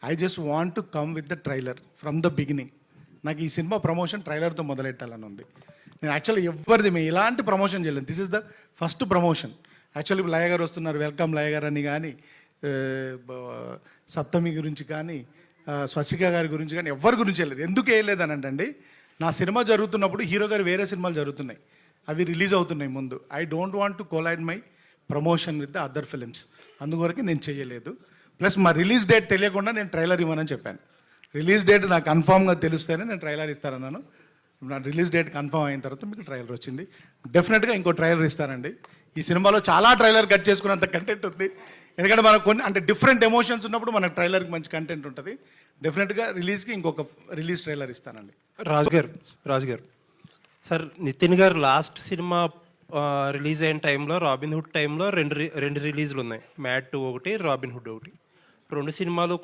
I just want to come with the trailer from the beginning. నాకు ఈ cinema promotion ట్రైలర్తో మొదలెట్టాలని ఉంది. నేను actually ఎవరిది మేము ఇలాంటి ప్రమోషన్ చేయలేదు. This is the first promotion. Actually Laya గారు వస్తున్నారు, వెల్కమ్ లయ గారు అని కానీ, సప్తమి గురించి కానీ, స్వస్తిక గారి గురించి కానీ ఎవరి గురించి వెళ్ళలేదు. ఎందుకు వేయలేదు అని అంటే, నా సినిమా జరుగుతున్నప్పుడు హీరో గారు వేరే సినిమాలు జరుగుతున్నాయి, అవి రిలీజ్ అవుతున్నాయి ముందు. I don't want to collide my promotion with the other films. అందువరకు నేను చేయలేదు. ప్లస్ మా రిలీజ్ డేట్ తెలియకుండా నేను ట్రైలర్ ఇవ్వనని చెప్పాను. రిలీజ్ డేట్ నాకు కన్ఫామ్గా తెలిస్తేనే నేను ట్రైలర్ ఇస్తానన్నాను. నా రిలీజ్ డేట్ కన్ఫర్మ్ అయిన తర్వాత మీకు ట్రైలర్ వచ్చింది. డెఫినెట్గా ఇంకో ట్రైలర్ ఇస్తానండి. ఈ సినిమాలో చాలా ట్రైలర్ కట్ చేసుకున్నంత కంటెంట్ ఉంది. ఎందుకంటే మనకు కొన్ని అంటే డిఫరెంట్ ఎమోషన్స్ ఉన్నప్పుడు మనకు ట్రైలర్కి మంచి కంటెంట్ ఉంటుంది. డెఫినెట్గా రిలీజ్కి ఇంకొక రిలీజ్ ట్రైలర్ ఇస్తానండి. రాజు గారు సార్, నితిన్ గారు లాస్ట్ సినిమా రిలీజ్ అయిన టైంలో, రాబిన్ హుడ్ టైంలో రెండు రిలీజ్లు ఉన్నాయి. మ్యాడ్ 2 ఒకటి, రాబిన్ హుడ్ ఒకటి. రెండు సినిమాలు